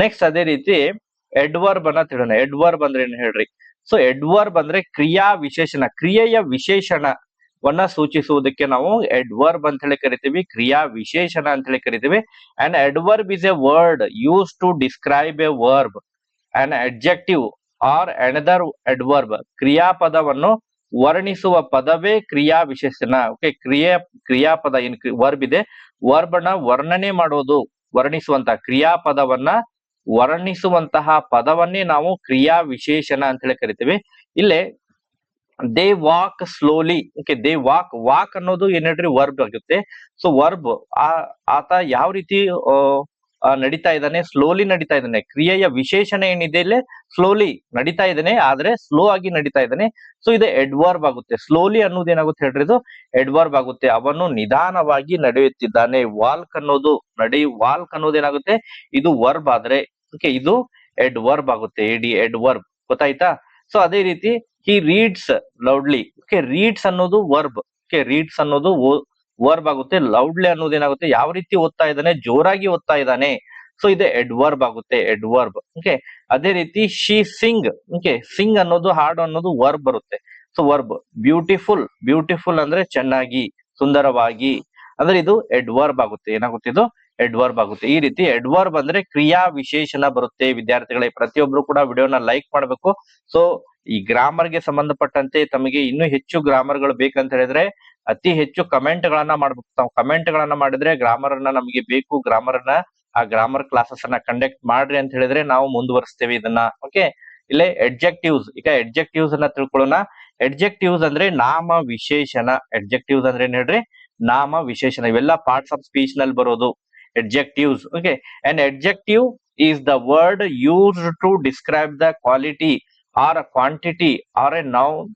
ನೆಕ್ಸ್ಟ್ ಅದೇ ರೀತಿ ಎಡ್ವರ್ಬ್ ಅನ್ನ ತಿಳೋಣ. ಎಡ್ವರ್ಬ್ ಅಂದ್ರೆ ಏನ್ ಹೇಳ್ರಿ, ಸೊ ಎಡ್ವರ್ಬ್ ಅಂದ್ರೆ ಕ್ರಿಯಾ ವಿಶೇಷಣ, ಕ್ರಿಯೆಯ ವಿಶೇಷಣವನ್ನ ಸೂಚಿಸುವುದಕ್ಕೆ ನಾವು ಎಡ್ವರ್ಬ್ ಅಂತ ಹೇಳಿ ಕರಿತೀವಿ, ಕ್ರಿಯಾ ವಿಶೇಷಣ ಅಂತ ಹೇಳಿ ಕರಿತೀವಿ. And adverb is a word use to describe a verb, an adjective or another adverb. ಕ್ರಿಯಾಪದವನ್ನು ವರ್ಣಿಸುವ ಪದವೇ ಕ್ರಿಯಾ ವಿಶೇಷಣ. ಓಕೆ ಕ್ರಿಯಾಪದ ಏನ್ ವರ್ಬ್ ಇದೆ, ವರ್ಬ್ ಅನ್ನ ವರ್ಣನೆ ಮಾಡೋದು, ವರ್ಣಿಸುವಂತಹ ಕ್ರಿಯಾಪದವನ್ನ ವರ್ಣಿಸುವಂತಹ ಪದವನ್ನೇ ನಾವು ಕ್ರಿಯಾ ವಿಶೇಷಣ ಅಂತ ಹೇಳಿ ಕರಿತೀವಿ. ಇಲ್ಲೇ they walk slowly, okay they walk ಅನ್ನೋದು ಏನ್ ಹೇಳ್ರಿ, ವರ್ಬ್ ಆಗುತ್ತೆ. ಸೊ ವರ್ಬ್ ಆತ ಯಾವ ರೀತಿ ನಡೀತಾ ಇದ್ದಾನೆ, ಸ್ಲೋಲಿ ನಡೀತಾ ಇದ್ದಾನೆ. ಕ್ರಿಯೆಯ ವಿಶೇಷಣ ಏನಿದೆ, ಇಲ್ಲಿ ಸ್ಲೋಲಿ ನಡೀತಾ ಇದ್ದಾನೆ, ಆದ್ರೆ ಸ್ಲೋ ಆಗಿ ನಡೀತಾ ಇದ್ದಾನೆ. ಸೊ ಇದು ಎಡ್ವರ್ಬ್ ಆಗುತ್ತೆ. ಸ್ಲೋಲಿ ಅನ್ನೋದು ಏನಾಗುತ್ತೆ ಹೇಳ್ರಿ, ಇದು ಎಡ್ವರ್ಬ್ ಆಗುತ್ತೆ. ಅವನು ನಿಧಾನವಾಗಿ ನಡೆಯುತ್ತಿದ್ದಾನೆ. ವಾಲ್ಕ್ ಅನ್ನೋದು ಏನಾಗುತ್ತೆ, ಇದು ವರ್ಬ್ ಆದ್ರೆ ಓಕೆ ಇದು ಎಡ್ವರ್ಬ್ ಆಗುತ್ತೆ, ಎಡ್ವರ್ಬ್ ಗೊತ್ತಾಯ್ತಾ. ಸೊ ಅದೇ ರೀತಿ ಹಿ ರೀಡ್ಸ್ ಲೌಡ್ಲಿ, ಓಕೆ ರೀಡ್ಸ್ ಅನ್ನೋದು ವರ್ಬ್, ಓಕೆ ರೀಡ್ಸ್ ಅನ್ನೋದು ವರ್ಬ್ ಆಗುತ್ತೆ. ಲೌಡ್ಲಿ ಅನ್ನೋದು ಏನಾಗುತ್ತೆ, ಯಾವ ರೀತಿ ಓದ್ತಾ ಇದ್ದಾನೆ, ಜೋರಾಗಿ ಓದ್ತಾ ಇದ್ದಾನೆ. ಸೊ ಇದು ಎಡ್ವರ್ಬ್ ಆಗುತ್ತೆ, ಎಡ್ವರ್ಬ್. ಓಕೆ ಅದೇ ರೀತಿ ಶಿ ಸಿಂಗ್, ಓಕೆ ಸಿಂಗ್ ಅನ್ನೋದು ಹಾಡು ಅನ್ನೋದು ವರ್ಬ್ ಬರುತ್ತೆ. So verb. ಬ್ಯೂಟಿಫುಲ್ ಅಂದ್ರೆ ಚೆನ್ನಾಗಿ, ಸುಂದರವಾಗಿ, ಅಂದ್ರೆ ಇದು ಎಡ್ವರ್ಬ್ ಆಗುತ್ತೆ. ಏನಾಗುತ್ತೆ, ಇದು ಎಡ್ವರ್ಬ್ ಆಗುತ್ತೆ. ಈ ರೀತಿ ಎಡ್ವರ್ಬ್ ಅಂದ್ರೆ ಕ್ರಿಯಾ ವಿಶೇಷಣ ಬರುತ್ತೆ. ವಿದ್ಯಾರ್ಥಿಗಳೇ ಪ್ರತಿಯೊಬ್ರು ಕೂಡ ವಿಡಿಯೋನ ಲೈಕ್ ಮಾಡ್ಬೇಕು. ಸೊ ಈ ಗ್ರಾಮರ್ ಗೆ ಸಂಬಂಧಪಟ್ಟಂತೆ ತಮಗೆ ಇನ್ನೂ ಹೆಚ್ಚು ಗ್ರಾಮರ್ ಗಳು ಬೇಕಂತ ಹೇಳಿದ್ರೆ ಅತಿ ಹೆಚ್ಚು ಕಮೆಂಟ್ ಗಳನ್ನ ಮಾಡ್ಬೇಕು. ತಾವು ಕಮೆಂಟ್ ಗಳನ್ನ ಮಾಡಿದ್ರೆ ಗ್ರಾಮರ್ ಅನ್ನ ನಮಗೆ ಬೇಕು, ಆ ಗ್ರಾಮರ್ ಕ್ಲಾಸಸ್ ಅನ್ನ ಕಂಡಕ್ಟ್ ಮಾಡ್ರಿ ಅಂತ ಹೇಳಿದ್ರೆ ನಾವು ಮುಂದುವರಿಸ್ತೇವೆ ಇದನ್ನ. ಓಕೆ ಇಲ್ಲೇ ಎಡ್ಜೆಕ್ಟಿವ್ಸ್, ಈಗ ಎಡ್ಜೆಕ್ಟಿವ್ಸ್ ಅನ್ನ ತಿಳ್ಕೊಳ್ಳೋಣ. ಎಡ್ಜೆಕ್ಟಿವ್ಸ್ ಅಂದ್ರೆ ನಾಮ ವಿಶೇಷಣ. ಎಡ್ಜೆಕ್ಟಿವ್ಸ್ ಅಂದ್ರೆ ಏನ್ ಹೇಳ್ರಿ, ನಾಮ ವಿಶೇಷಣ. ಇವೆಲ್ಲ ಪಾರ್ಟ್ಸ್ ಆಫ್ ಸ್ಪೀಚ್ ನಲ್ಲಿ ಬರೋದು. adjectives. Okay, an adjective is the word used to describe the quality or a quantity or a noun,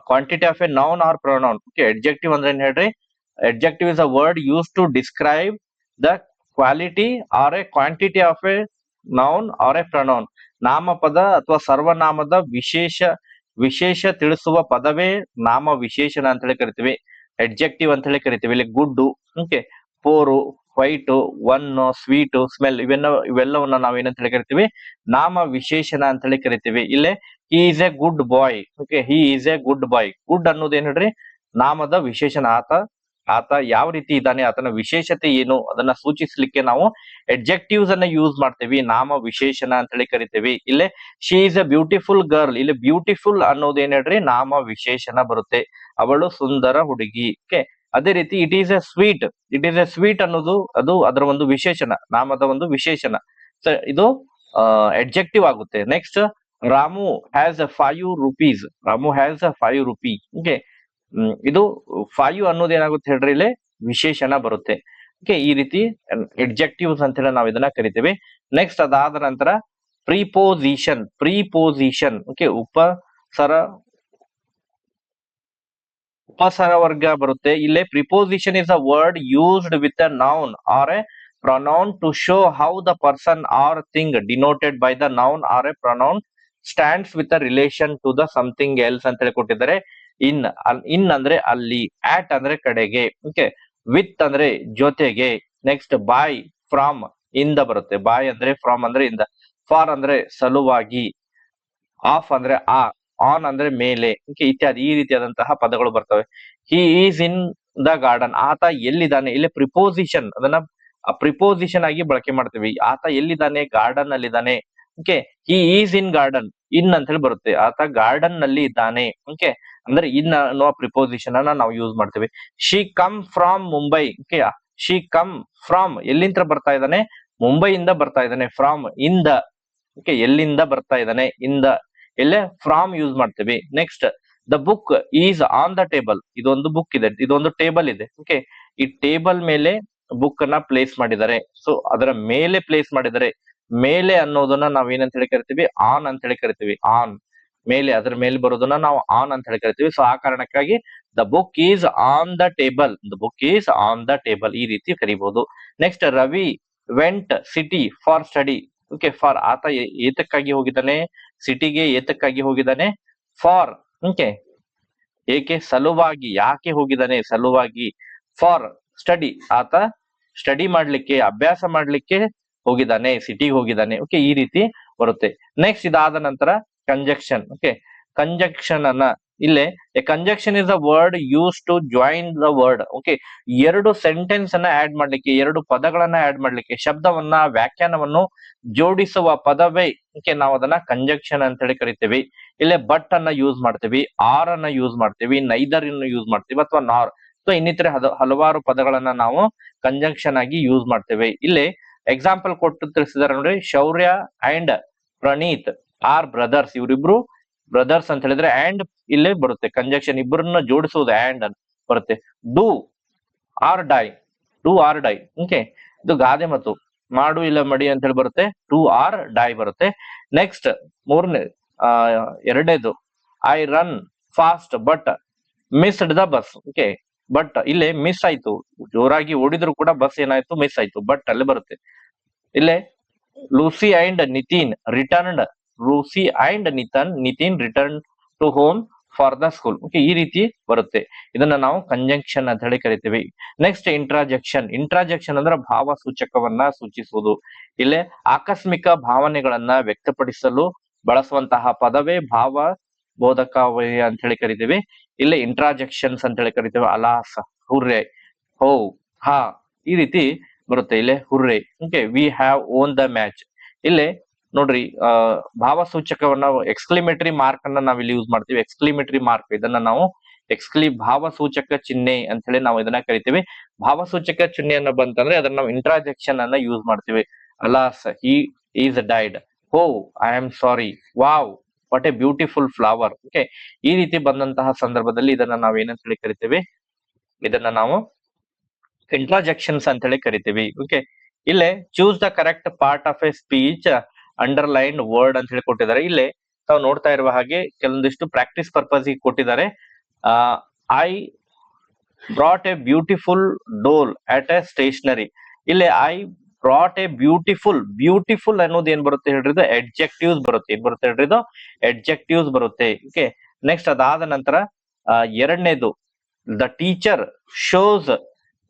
quantity of a noun or pronoun. Okay, adjective ಅಂದ್ರೆ ಏನ್ ಹೇಳ್ರಿ? Adjective is a word used to describe the quality or a quantity of a noun or a pronoun. ನಾಮಪದ ಅಥವಾ ಸರ್ವನಾಮದ ವಿಶೇಷ ತಿಳಿಸುವ ಪದವೇ ನಾಮ ವಿಶೇಷಣ ಅಂತ ಹೇಳಿ ಕರಿತೀವಿ. ಅಡ್ಜೆಕ್ಟಿವ್ ಅಂತ ಹೇಳಿ ಕರಿತೀವಿ. ಇಲ್ಲಿ good, okay, poor, white, one, sweet, smell ಇವೆಲ್ಲವನ್ನ ನಾವೇನಂತ ಹೇಳಿ ಕರಿತೀವಿ? ನಾಮ ವಿಶೇಷಣ ಅಂತ ಹೇಳಿ ಕರಿತೀವಿ. ಇಲ್ಲೇ he is a good boy. Okay, he is a good boy. Good ಅನ್ನೋದು ಏನ್ ಹೇಳ್ರಿ? ನಾಮದ ವಿಶೇಷಣ. ಆತ ಯಾವ ರೀತಿ ಇದ್ದಾನೆ, ಆತನ ವಿಶೇಷತೆ ಏನು, ಅದನ್ನ ಸೂಚಿಸಲಿಕ್ಕೆ ನಾವು ಅಡ್ಜೆಕ್ಟಿವ್ಸ್ ಅನ್ನ ಯೂಸ್ ಮಾಡ್ತೀವಿ, ನಾಮ ವಿಶೇಷಣ ಅಂತ ಹೇಳಿ ಕರಿತೀವಿ. ಇಲ್ಲೇ she is A beautiful girl. ಇಲ್ಲಿ ಬ್ಯೂಟಿಫುಲ್ ಅನ್ನೋದು ಏನ್ ಹೇಳ್ರಿ? ನಾಮ ವಿಶೇಷಣ ಬರುತ್ತೆ. ಅವಳು ಸುಂದರ ಹುಡುಗಿ. ಓಕೆ, ಅದೇ ರೀತಿ it is A sweet. It is A sweet ಅನ್ನೋದು ಅದು ಅದರ ಒಂದು ವಿಶೇಷಣ, ನಾಮದ ಒಂದು ವಿಶೇಷಣ. ಸೊ ಇದು ಅಡ್ಜೆಕ್ಟಿವ್ ಆಗುತ್ತೆ. Next, Ramu has 5 rupees. Ramu has 5 rupees. Okay, ಇದು 5 ಅನ್ನೋದು ಏನಾಗುತ್ತೆ ಹೇಳ್ರಿ? ಇಲ್ಲಿ ವಿಶೇಷಣ ಬರುತ್ತೆ. ಓಕೆ, ಈ ರೀತಿ ಅಡ್ಜೆಕ್ಟಿವ್ಸ್ ಅಂತ ಹೇಳಿ ನಾವು ಇದನ್ನ ಕರಿತೀವಿ. ನೆಕ್ಸ್ಟ್, ಅದಾದ ನಂತರ ಪ್ರಿಪೋಸಿಷನ್. ಓಕೆ, ಉಪಸರ್ಗ ವರ್ಗ ಬರುತ್ತೆ. ಇಲ್ಲೇ preposition is a word used with a noun or a pronoun to show how the person or thing denoted by the noun or a pronoun stands with a relation to the something else ಅಂತ ಹೇಳಿ ಕೊಟ್ಟಿದ್ದಾರೆ. ಇನ್ ಅಂದ್ರೆ ಅಲ್ಲಿ, ಆಟ್ ಅಂದ್ರೆ ಕಡೆಗೆ, okay, with ಅಂದ್ರೆ ಜೊತೆಗೆ. Next, by, from, ಇಂದ ಬರುತ್ತೆ. ಬೈ ಅಂದ್ರೆ, ಫ್ರಾಮ್ ಅಂದ್ರೆ ಇಂದ, ಫಾರ್ ಅಂದ್ರೆ ಸಲುವಾಗಿ, ಆಫ್ ಅಂದ್ರೆ ಆನ್ ಅಂದ್ರೆ ಮೇಲೆ, ಓಕೆ, ಇತ್ಯಾದಿ ಈ ರೀತಿಯಾದಂತಹ ಪದಗಳು ಬರ್ತವೆ. ಹಿ ಈಸ್ ಇನ್ ದ ಗಾರ್ಡನ್. ಆತ ಎಲ್ಲಿದ್ದಾನೆ? ಇಲ್ಲಿ ಪ್ರಿಪೋಸಿಷನ್, ಅದನ್ನ ಪ್ರಿಪೋಸಿಷನ್ ಆಗಿ ಬಳಕೆ ಮಾಡ್ತೀವಿ. ಆತ ಎಲ್ಲಿದ್ದಾನೆ? ಗಾರ್ಡನ್ ಅಲ್ಲಿ ಇದ್ದಾನೆ. Okay, he is in garden. In ಅಂತ ಹೇಳಿ ಬರುತ್ತೆ. ಆತ ಗಾರ್ಡನ್ ನಲ್ಲಿ ಇದ್ದಾನೆ. ಓಕೆ, ಅಂದ್ರೆ ಇನ್ ಅನ್ನುವ ಪ್ರಿಪೋಸಿಷನ್ ಅನ್ನ ನಾವು ಯೂಸ್ ಮಾಡ್ತೀವಿ. She come from Mumbai. Okay, she come from, ಎಲ್ಲಿಂದ ಬರ್ತಾ ಇದ್ದಾನೆ? ಮುಂಬೈಯಿಂದ ಬರ್ತಾ ಇದ್ದಾನೆ. ಫ್ರಾಮ್, ಇಂದ. ಓಕೆ, ಎಲ್ಲಿಂದ ಬರ್ತಾ ಇದ್ದಾನೆ? ಇಂದ. ಇಲ್ಲೇ ಫ್ರಾಮ್ ಯೂಸ್ ಮಾಡ್ತೀವಿ. Next, the book is on the table. ಇದೊಂದು ಬುಕ್ ಇದೆ, ಇದೊಂದು ಟೇಬಲ್ ಇದೆ. ಓಕೆ, ಈ ಟೇಬಲ್ ಮೇಲೆ ಬುಕ್ ಅನ್ನ ಪ್ಲೇಸ್ ಮಾಡಿದ್ದಾರೆ. ಸೊ ಅದರ ಮೇಲೆ ಪ್ಲೇಸ್ ಮಾಡಿದ್ದಾರೆ. ಮೇಲೆ ಅನ್ನೋದನ್ನ ನಾವ್ ಏನಂತ ಹೇಳಿ ಕರಿತೀವಿ? ಆನ್ ಅಂತ ಹೇಳಿ ಕರಿತೀವಿ. ಆನ್, ಮೇಲೆ, ಅದರ ಮೇಲೆ ಬರೋದನ್ನ ನಾವು ಆನ್ ಅಂತ ಹೇಳಿ ಕರಿತೀವಿ. ಸೊ ಆ ಕಾರಣಕ್ಕಾಗಿ the book is on the table. The book is on the table, ಈ ರೀತಿ ಕರಿಬಹುದು. Next, Ravi vent city for study. Okay, for, ಆತ ಏತಕ್ಕಾಗಿ ಹೋಗಿದ್ದಾನೆ? ಸಿಟಿಗೆ ಏತಕ್ಕಾಗಿ ಹೋಗಿದ್ದಾನೆ? ಫಾರ್, ಓಕೆ, ಏಕೆ? ಸಲುವಾಗಿ. ಯಾಕೆ ಹೋಗಿದ್ದಾನೆ? ಸಲುವಾಗಿ. ಫಾರ್ ಸ್ಟಡಿ, ಆತ ಸ್ಟಡಿ ಮಾಡ್ಲಿಕ್ಕೆ, ಅಭ್ಯಾಸ ಮಾಡ್ಲಿಕ್ಕೆ ಹೋಗಿದ್ದಾನೆ, ಸಿಟಿಗೆ ಹೋಗಿದ್ದಾನೆ. ಓಕೆ, ಈ ರೀತಿ ಬರುತ್ತೆ. ನೆಕ್ಸ್ಟ್, ಇದಾದ ನಂತರ ಕಂಜಕ್ಷನ್. ಓಕೆ, ಕಂಜಕ್ಷನ್ ಅನ್ನ ಇಲ್ಲೇ a conjunction is a word use to join the word. Okay, ಎರಡು ಸೆಂಟೆನ್ಸ್ ಅನ್ನ ಆಡ್ ಮಾಡ್ಲಿಕ್ಕೆ, ಎರಡು ಪದಗಳನ್ನ ಆಡ್ ಮಾಡ್ಲಿಕ್ಕೆ, ಶಬ್ದವನ್ನ, ವ್ಯಾಖ್ಯಾನವನ್ನು ಜೋಡಿಸುವ ಪದವೇ ಓಕೆ ನಾವು ಅದನ್ನ ಕಂಜಕ್ಷನ್ ಅಂತ ಹೇಳಿ ಕರಿತೀವಿ. ಇಲ್ಲೇ ಬಟ್ ಅನ್ನ ಯೂಸ್ ಮಾಡ್ತೀವಿ, ಆರ್ ಅನ್ನ ಯೂಸ್ ಮಾಡ್ತೀವಿ, ನೈದರ್ ಅನ್ನು ಯೂಸ್ ಮಾಡ್ತೀವಿ, ಅಥವಾ ನಾರ್. ಸೊ ಇನ್ನಿತರೆ ಹಲವಾರು ಪದಗಳನ್ನ ನಾವು ಕಂಜಂಕ್ಷನ್ ಆಗಿ ಯೂಸ್ ಮಾಡ್ತೇವೆ. ಇಲ್ಲಿ ಎಕ್ಸಾಂಪಲ್ ಕೊಟ್ಟು ತಿಳಿಸಿದಾರೆ ನೋಡಿ. ಶೌರ್ಯ ಅಂಡ್ ಪ್ರಣೀತ್ ಆರ್ ಬ್ರದರ್ಸ್. ಇವರಿಬ್ರು ಬ್ರದರ್ಸ್ ಅಂತ ಹೇಳಿದ್ರೆ ಅಂಡ್ ಇಲ್ಲೇ ಬರುತ್ತೆ ಕಂಜಂಕ್ಷನ್, ಇಬ್ಬರನ್ನ ಜೋಡಿಸುವುದು ಅಂಡ್ ಬರುತ್ತೆ. Do or die, do or die. Okay, ಇದು ಗಾದೆ ಮತ್ತು ಮಾಡು ಇಲ್ಲ ಮಡಿ ಅಂತ ಹೇಳಿ ಬರುತ್ತೆ. ಡೂ ಆರ್ ಡೈ ಬರುತ್ತೆ. ನೆಕ್ಸ್ಟ್ ಎರಡನೇದು I run fast but missed the bus. Okay, but ಇಲ್ಲೇ ಮಿಸ್ ಆಯ್ತು, ಜೋರಾಗಿ ಓಡಿದ್ರು ಕೂಡ ಬಸ್ ಏನಾಯ್ತು? ಮಿಸ್ ಆಯ್ತು. ಬಟ್ ಅಲ್ಲಿ ಬರುತ್ತೆ. ಇಲ್ಲೇ Lucy and Nitin returned, Lucy and Nitin return to home for the school. Okay, ಈ ರೀತಿ ಬರುತ್ತೆ. ಇದನ್ನ ನಾವು ಕಂಜಂಕ್ಷನ್ ಅಂತ ಹೇಳಿ ಕರಿತೀವಿ. ನೆಕ್ಸ್ಟ್, ಇಂಟ್ರಾಜೆಕ್ಷನ್. ಇಂಟ್ರಾಜೆಕ್ಷನ್ ಅಂದ್ರೆ ಭಾವ ಸೂಚಕವನ್ನ ಸೂಚಿಸುವುದು. ಇಲ್ಲೇ ಆಕಸ್ಮಿಕ ಭಾವನೆಗಳನ್ನ ವ್ಯಕ್ತಪಡಿಸಲು ಬಳಸುವಂತಹ ಪದವೇ ಭಾವ ಬೋಧಕ ಅಂತ ಹೇಳಿ ಕರಿತೀವಿ. ಇಲ್ಲೇ ಇಂಟ್ರಾಜೆಕ್ಷನ್ಸ್ ಅಂತ ಹೇಳಿ ಕರಿತೀವಿ. ಅಲಾಸ್, ಹುರ್ರೆ, ಹೋ, ಹಾ, ಈ ರೀತಿ ಬರುತ್ತೆ. ಇಲ್ಲೇ ಹುರ್ರೆ. Okay, we have own the match. ಇಲ್ಲೇ ನೋಡ್ರಿ, ಭಾವಸೂಚಕವನ್ನ ಎಕ್ಸ್ಕ್ಲಿಮೇಟರಿ ಮಾರ್ಕ್ ಅನ್ನ ನಾವ್ ಇಲ್ಲಿ ಯೂಸ್ ಮಾಡ್ತೀವಿ. ಎಕ್ಸ್ಕ್ಲಿಮೇಟರಿ ಮಾರ್ಕ್, ಇದನ್ನ ನಾವು ಭಾವಸೂಚಕ ಚಿಹ್ನೆ ಅಂತ ಹೇಳಿ ನಾವು ಇದನ್ನ ಕರಿತೀವಿ. ಭಾವಸೂಚಕ ಚಿಹ್ನೆಯನ್ನ ಬಂತಂದ್ರೆ ಅದನ್ನ ನಾವು ಇಂಟ್ರಾಜೆಕ್ಷನ್ ಅನ್ನ ಯೂಸ್ ಮಾಡ್ತೀವಿ. Alas, he is died. Oh, I am sorry. Wow, what a beautiful flower. Okay, ಈ ರೀತಿ ಬಂದಂತಹ ಸಂದರ್ಭದಲ್ಲಿ ಇದನ್ನ ನಾವು ಏನಂತ ಹೇಳಿ ಕರಿತೀವಿ? ಇದನ್ನ ನಾವು ಇಂಟ್ರಾಜೆಕ್ಷನ್ಸ್ ಅಂತ ಹೇಳಿ ಕರಿತೀವಿ. ಓಕೆ, ಇಲ್ಲೇ choose the correct part of a speech underline word ಅಂತ ಹೇಳಿ ಕೊಟ್ಟಿದ್ದಾರೆ. ಇಲ್ಲೇ ತಾವು ನೋಡ್ತಾ ಇರುವ ಹಾಗೆ ಕೆಲವೊಂದಿಷ್ಟು ಪ್ರಾಕ್ಟೀಸ್ ಪರ್ಪಸ್ ಕೊಟ್ಟಿದ್ದಾರೆ. I brought a beautiful doll at a stationery. ಇಲ್ಲಿ ಐ ಬ್ರಾಟ್ ಎ ಬ್ಯೂಟಿಫುಲ್ ಅನ್ನೋದು ಏನ್ ಬರುತ್ತೆ ಹೇಳ್ರಿ, ಇದು ಎಡ್ಜೆಕ್ಟಿವ್ಸ್ ಬರುತ್ತೆ. ಏನ್ ಬರುತ್ತೆ ಹೇಳ್ರಿ, ಇದು ಎಡ್ಜೆಕ್ಟಿವ್ಸ್ ಬರುತ್ತೆ. ಓಕೆ, ನೆಕ್ಸ್ಟ್ ಅದಾದ ನಂತರ ಎರಡನೇದು the teacher shows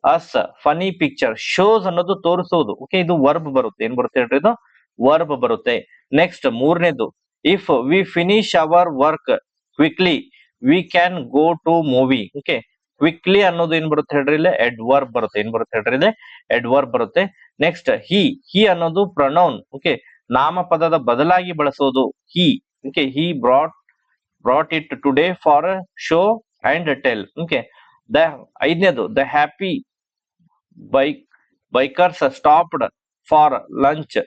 us funny picture. Shows ಅನ್ನೋದು ತೋರಿಸೋದು. ಓಕೆ, ಇದು ವರ್ಬ್ ಬರುತ್ತೆ. ಏನ್ ಬರುತ್ತೆ ಹೇಳ್ರಿ, ಇದು ವರ್ಬ್ ಬರುತ್ತೆ. ನೆಕ್ಸ್ಟ್ ಮೂರನೇದು if we finish our work quickly we can go to movie. Okay, quickly ಅನ್ನೋದು ಏನ್ ಬರುತ್ತೆ ಹೇಳ್ರಿ, ಇಲ್ಲಿ ಎಡ್ವರ್ಬ್ ಬರುತ್ತೆ. ಏನ್ ಬರುತ್ತೆ ಹೇಳ್ರಿ, ಇಲ್ಲಿ ಎಡ್ವರ್ಬ್ ಬರುತ್ತೆ. ನೆಕ್ಸ್ಟ್ ಹಿ ಅನ್ನೋದು ಪ್ರೊನೌನ್. ಓಕೆ, ನಾಮಪದದ ಬದಲಾಗಿ ಬಳಸೋದು he. Okay, he brought it today for show and tell. Okay, ಐದನೇದು the happy bikers stopped for lunch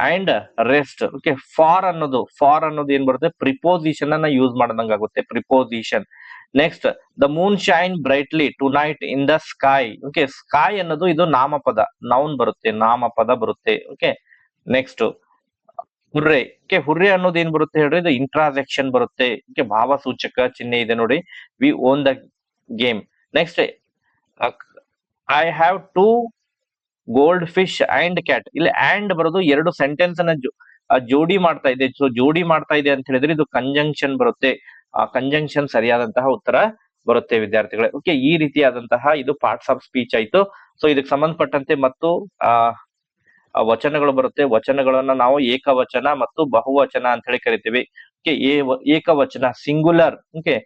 and rest. Okay, for ಅನ್ನೋದು ಏನ್ ಬರುತ್ತೆ, ಪ್ರಿಪೋಸಿಷನ್ ಅನ್ನ ಯೂಸ್ ಮಾಡದಂಗ ಆಗುತ್ತೆ, preposition. Next the moon shine brightly tonight in the sky. Okay, sky ಅನ್ನೋದು ಇದು ನಾಮಪದ, ನೌನ್ ಬರುತ್ತೆ, ನಾಮಪದ ಬರುತ್ತೆ. Okay, next hurray. Okay, hurray ಅನ್ನೋದು ಏನ್ ಬರುತ್ತೆ ಹೇಳ್ರಿ, ಇದು ಇಂಟ್ರಾಜೆಕ್ಷನ್ ಬರುತ್ತೆ. ಓಕೆ, ಭಾವಸೂಚಕ ಚಿಹ್ನೆ ಇದೆ ನೋಡಿ, we won the game. Next I have two goldfish and cat. ಇಲ್ಲಿ ಅಂಡ್ ಬರೋದು ಎರಡು ಸೆಂಟೆನ್ಸ್ ಅನ್ನ ಜೋಡಿ ಮಾಡ್ತಾ ಇದೆ. ಸೊ ಜೋಡಿ ಮಾಡ್ತಾ ಇದೆ ಅಂತ ಹೇಳಿದ್ರೆ ಇದು ಕಂಜಂಕ್ಷನ್ ಬರುತ್ತೆ. ಆ ಕಂಜಂಕ್ಷನ್ ಸರಿಯಾದಂತಹ ಉತ್ತರ ಬರುತ್ತೆ ವಿದ್ಯಾರ್ಥಿಗಳೇ. ಓಕೆ, ಈ ರೀತಿಯಾದಂತಹ ಇದು ಪಾರ್ಟ್ಸ್ ಆಫ್ ಸ್ಪೀಚ್ ಆಯ್ತು. ಸೊ ಇದಕ್ಕೆ ಸಂಬಂಧಪಟ್ಟಂತೆ ಮತ್ತು ವಚನಗಳು ಬರುತ್ತೆ. ವಚನಗಳನ್ನ ನಾವು ಏಕವಚನ ಮತ್ತು ಬಹುವಚನ ಅಂತ ಹೇಳಿ ಕರಿತೀವಿ. ಓಕೆ, ಏಕವಚನ ಸಿಂಗುಲರ್. ಓಕೆ,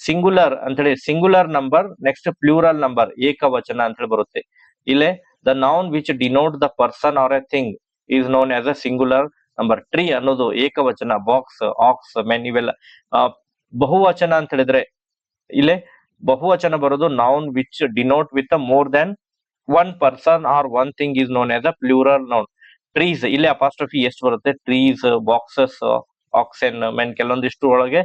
ಸಿಂಗುಲರ್ ಅಂತ ಹೇಳಿ singular number. Next plural number ಏಕವಚನ ಅಂತ ಹೇಳಿ ಬರುತ್ತೆ. ಇಲ್ಲೇ the noun which denote the person or a thing is known as a singular number. Tree ಅನ್ನೋದು ಏಕವಚನ, ಬಾಕ್ಸ್, ಆಕ್ಸ್, ಮೆನ್ ಇವೆಲ್ಲ ಬಹುವಚನ ಅಂತ ಹೇಳಿದ್ರೆ ಇಲ್ಲೇ ಬಹುವಚನ ಬರೋದು noun which denote with more than one person or one thing is known as a plural noun. Trees ಇಲ್ಲಿ ಅಪಾಸ್ಟ್ರಫಿ ಎಷ್ಟು ಬರುತ್ತೆ, ಟ್ರೀಸ್, ಬಾಕ್ಸಸ್, ಆಕ್ಸೆನ್, ಮೆನ್. ಕೆಲವೊಂದಿಷ್ಟು ಒಳಗೆ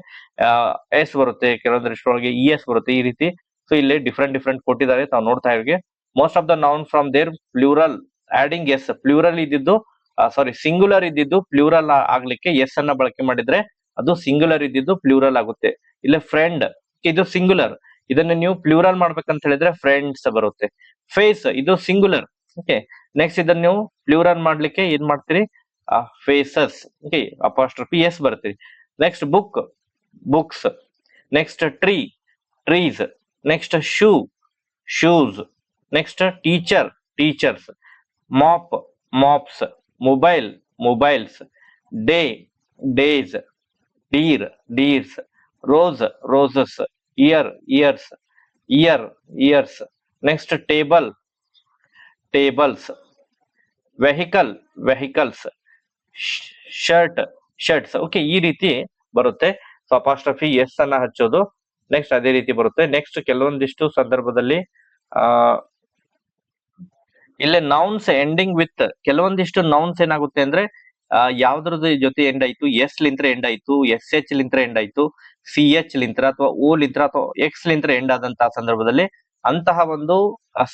ಎಸ್ ಬರುತ್ತೆ, ಕೆಲವೊಂದಿಷ್ಟು ಒಳಗೆ ಇ ಎಸ್ ಬರುತ್ತೆ, ಈ ರೀತಿ. ಸೊ ಇಲ್ಲಿ ಡಿಫ್ರೆಂಟ್ ಕೊಟ್ಟಿದ್ದಾರೆ, ತಾವು ನೋಡ್ತಾ ಇವ್ರಿಗೆ. Most of the noun from their plural adding S. Plural ಇದ್ದಿದ್ದು ಸಿಂಗುಲರ್ ಇದ್ದಿದ್ದು ಪ್ಲೂರಲ್ ಆಗ್ಲಿಕ್ಕೆ ಎಸ್ ಅನ್ನ ಬಳಕೆ ಮಾಡಿದ್ರೆ ಅದು ಸಿಂಗುಲರ್ ಇದ್ದಿದ್ದು ಪ್ಲೂರಲ್ ಆಗುತ್ತೆ. ಇಲ್ಲ ಫ್ರೆಂಡ್, ಇದು ಸಿಂಗುಲರ್, ಇದನ್ನ ನೀವು ಪ್ಲೂರಲ್ ಮಾಡ್ಬೇಕಂತ ಹೇಳಿದ್ರೆ ಫ್ರೆಂಡ್ಸ್ ಬರುತ್ತೆ. ಫೇಸ್ ಇದು ಸಿಂಗುಲರ್. ಓಕೆ, ನೆಕ್ಸ್ಟ್ ಇದನ್ನ ನೀವು ಪ್ಲೂರಲ್ ಮಾಡ್ಲಿಕ್ಕೆ ಏನ್ ಮಾಡ್ತೀರಿ, ಫೇಸಸ್. ಓಕೆ, ಅಪಾಸ್ಟ್ರಫಿ ಎಸ್ ಬರ್ತೀರಿ. Next book, books. Next tree, trees. Next shoe, shoes. Next teacher, teachers. Mop, mops. Mobile, mobiles. Day, days. Deer, deers. Rose, roses. Ear, ears. Ear, ears. Next table, tables. Vehicle, vehicles. Shirt, shirts. Okay, ಈ ರೀತಿ ಬರುತ್ತೆ. So apostrophe S ಅನ್ನ ಹಚ್ಚೋದು. Next ಅದೇ ರೀತಿ ಬರುತ್ತೆ. Next ಕೆಲವೊಂದಿಷ್ಟು ಸಂದರ್ಭದಲ್ಲಿ ಇಲ್ಲೇ ನೌನ್ಸ್ ಎಂಡಿಂಗ್ ವಿತ್, ಕೆಲವೊಂದಿಷ್ಟು ನೌನ್ಸ್ ಏನಾಗುತ್ತೆ ಅಂದ್ರೆ ಯಾವ್ದ್ರದ ಜೊತೆ ಎಂಡ್ ಆಯ್ತು, ಎಸ್ ಲಿಂತ್ರ ಎಂಡ್ ಆಯ್ತು, ಎಸ್ ಎಚ್ ಲಿಂತ್ರ ಎಂಡ್ ಆಯ್ತು, ಸಿ ಎಚ್ ಲಿಂತ್ರ ಅಥವಾ ಓ ಲಿಂತ್ರ ಅಥವಾ ಎಕ್ಸ್ ಲಿಂತ್ರ ಎಂಡ್ ಆದಂತಹ ಸಂದರ್ಭದಲ್ಲಿ ಅಂತಹ ಒಂದು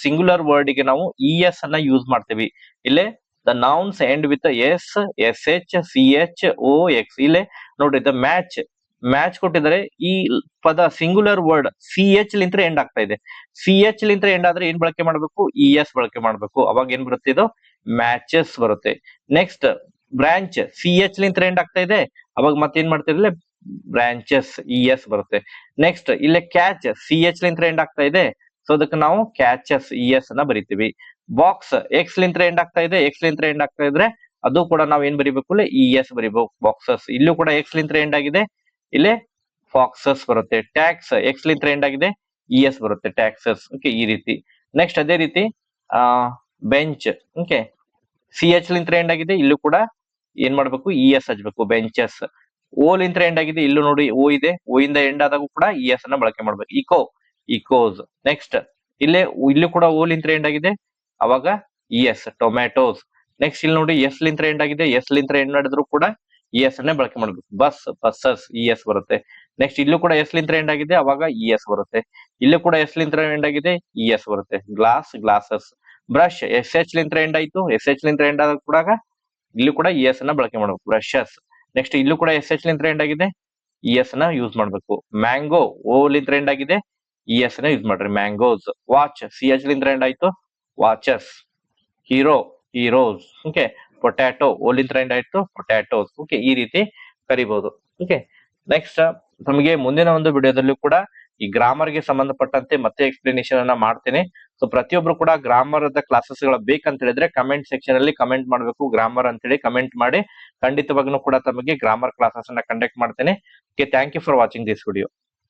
ಸಿಂಗುಲರ್ ವರ್ಡ್ ಗೆ ನಾವು ಇ ಎಸ್ ಅನ್ನ ಯೂಸ್ ಮಾಡ್ತೀವಿ. ಇಲ್ಲೇ the nouns end with S, S H, C H, O X. ಇಲ್ಲೇ ನೋಡ್ರಿ ದ ಮ್ಯಾಚ್, ಮ್ಯಾಚ್ ಕೊಟ್ಟಿದ್ದಾರೆ. ಈ ಪದ ಸಿಂಗುಲರ್ ವರ್ಡ್ ಸಿ ಎಚ್ ಲಿಂತ್ರ ಎಂಡ್ ಆಗ್ತಾ ಇದೆ. ಸಿ ಎಚ್ ಲಿಂತ್ರ ಎಂಡ್ ಆದ್ರೆ ಏನ್ ಬಳಕೆ ಮಾಡ್ಬೇಕು, ಇ ಎಸ್ ಬಳಕೆ ಮಾಡ್ಬೇಕು. ಅವಾಗ ಏನ್ ಬರುತ್ತೆ, ಇದು ಮ್ಯಾಚಸ್ ಬರುತ್ತೆ. ನೆಕ್ಸ್ಟ್ ಬ್ರಾಂಚ್, ಸಿ ಎಚ್ ಲಿಂತ್ರ ಎಂಡ್ ಆಗ್ತಾ ಇದೆ, ಅವಾಗ ಮತ್ತೇನ್ ಮಾಡ್ತಿರಲ್ಲ, ಬ್ರಾಂಚಸ್, ಇ ಎಸ್ ಬರುತ್ತೆ. ನೆಕ್ಸ್ಟ್ ಇಲ್ಲೇ ಕ್ಯಾಚ್, ಸಿ ಎಚ್ ಲಿಂತ್ರ ಎಂಡ್ ಆಗ್ತಾ ಇದೆ, ಸೊ ಅದಕ್ಕೆ ನಾವು ಕ್ಯಾಚಸ್, ಇ ಎಸ್ ಅನ್ನ ಬರಿತೀವಿ. ಬಾಕ್ಸ್, ಎಕ್ಸ್ ಲಿಂತ್ರ ಎಂಡ್ ಆಗ್ತಾ ಇದೆ, ಎಕ್ಸ್ ಲಿಂತ್ರ ಎಂಡ್ ಆಗ್ತಾ ಇದ್ರೆ ಅದು ಕೂಡ ನಾವ್ ಏನ್ ಬರಿಬೇಕು, ಇ ಎಸ್ ಬರಿಬೇಕು. ಬಾಕ್ಸಸ್, ಇಲ್ಲೂ ಕೂಡ ಎಕ್ಸ್ ಲಿಂತ್ರ ಎಂಡ್ ಆಗಿದೆ, ಇಲ್ಲೇ ಫಾಕ್ಸಸ್ ಬರುತ್ತೆ. ಟ್ಯಾಕ್ಸ್, ಎಕ್ಸ್ ಲಿಂತ್ರ ಎಂಡ್ ಆಗಿದೆ, ಇ ಎಸ್ ಬರುತ್ತೆ, ಟ್ಯಾಕ್ಸಸ್. ಓಕೆ, ಈ ರೀತಿ. ನೆಕ್ಸ್ಟ್ ಅದೇ ರೀತಿ ಬೆಂಚ್. ಓಕೆ, ಸಿ ಎಚ್ ಲಿಂತ್ರ ಎಂಡ್ ಆಗಿದೆ, ಇಲ್ಲೂ ಕೂಡ ಏನ್ ಮಾಡ್ಬೇಕು, ಇ ಎಸ್ ಹಚ್ಬೇಕು, ಬೆಂಚಸ್. ಓ ಲಿಂತ್ರ ಎಂಡ್ ಆಗಿದೆ, ಇಲ್ಲೂ ನೋಡಿ ಓ ಇದೆ, ಓ ಇಂದ ಎಂಡ್ ಆದಾಗ ಕೂಡ ಇ ಎಸ್ ಅನ್ನ ಬಳಕೆ ಮಾಡ್ಬೇಕು. Eco, equals. ನೆಕ್ಸ್ಟ್ ಇಲ್ಲೂ ಕೂಡ ಓ ಲಿಂತ್ರ ಎಂಡ್ ಆಗಿದೆ, ಅವಾಗ ಇ ಎಸ್, ಟೊಮ್ಯಾಟೋಸ್. ನೆಕ್ಸ್ಟ್ ಇಲ್ಲಿ ನೋಡಿ ಎಸ್ ಲಿಂತ್ರ ಎಂಡ್ ಆಗಿದೆ, ಎಸ್ ಲಿಂತ್ರ ಎಂಡ್ ಮಾಡಿದ್ರು ಕೂಡ ಇ ಎಸ್ ಅನ್ನೇ ಬಳಕೆ ಮಾಡ್ಬೇಕು. ಬಸ್, ಬಸ್ಸಸ್, ಇ ಎಸ್ ಬರುತ್ತೆ. ನೆಕ್ಸ್ಟ್ ಇಲ್ಲೂ ಕೂಡ ಎಸ್ ಲಿಂತ್ರ ಎಂಡ್ ಆಗಿದೆ, ಅವಾಗ ಇ ಎಸ್ ಬರುತ್ತೆ. ಇಲ್ಲೂ ಕೂಡ ಎಸ್ ಲಿಂತ್ರ ಎಂಡ್ ಆಗಿದೆ, ಇ ಎಸ್ ಬರುತ್ತೆ. Glass, glasses. Brush s h ಲಿಂತ್ರ ಎಂಡ್ ಆಯ್ತು, ಎಸ್ ಎಚ್ ಲಿಂತ್ರ ಎಂಡ್ ಆದಾಗ ಕೂಡ ಇಲ್ಲೂ ಕೂಡ ಇ ಎಸ್ ಅನ್ನ ಬಳಕೆ ಮಾಡಬೇಕು. ಬ್ರಷಸ್. ನೆಕ್ಸ್ಟ್ ಇಲ್ಲೂ ಕೂಡ ಎಸ್ ಎಚ್ ಲಿಂತ್ರ ಎಂಡ್ ಆಗಿದೆ, ಇ ಎಸ್ ನ ಯೂಸ್ ಮಾಡ್ಬೇಕು. ಮ್ಯಾಂಗೋ ಓ ಲಿಂತ್ರ ಎಂಡ್ ಆಗಿದೆ, ಇ ಎಸ್ ನ ಯೂಸ್ ಮಾಡ್ರಿ. ಮ್ಯಾಂಗೋಸ್. ವಾಚ್ ಸಿ ಎಚ್ ಲಿಂತ್ರ ಎಂಡ್ ಆಯ್ತು, watches. Hero, heroes. Okay. Potato o ಲಿಂತ್ರ ಎಂಡ್ ಆಯ್ತು, ಪೊಟ್ಯಾಟೋಸ್. ಓಕೆ, ಈ ರೀತಿ ಕರಿಬಹುದು. ಓಕೆ. ನೆಕ್ಸ್ಟ್ ನಮಗೆ ಮುಂದಿನ ಒಂದು ವಿಡಿಯೋದಲ್ಲೂ ಕೂಡ ಈ ಗ್ರಾಮರ್ ಗೆ ಸಂಬಂಧಪಟ್ಟಂತೆ ಮತ್ತೆ ಎಕ್ಸ್ಪ್ಲನೇಷನ್ ಅನ್ನ ಮಾಡ್ತೇನೆ. ಸೊ ಪ್ರತಿಯೊಬ್ರು ಕೂಡ ಗ್ರಾಮರ್ ಕ್ಲಾಸಸ್ ಗಳ ಬೇಕಂತ ಹೇಳಿದ್ರೆ ಕಮೆಂಟ್ ಸೆಕ್ಷನ್ ಅಲ್ಲಿ ಕಮೆಂಟ್ ಮಾಡಬೇಕು, ಗ್ರಾಮರ್ ಅಂತ ಹೇಳಿ ಕಮೆಂಟ್ ಮಾಡಿ. ಖಂಡಿತವಾಗ್ಲೂ ಕೂಡ ತಮಗೆ ಗ್ರಾಮರ್ ಕ್ಲಾಸಸ್ ಅನ್ನ ಕಂಡಕ್ಟ್ ಮಾಡ್ತೇನೆ. Okay, thank you for watching this video.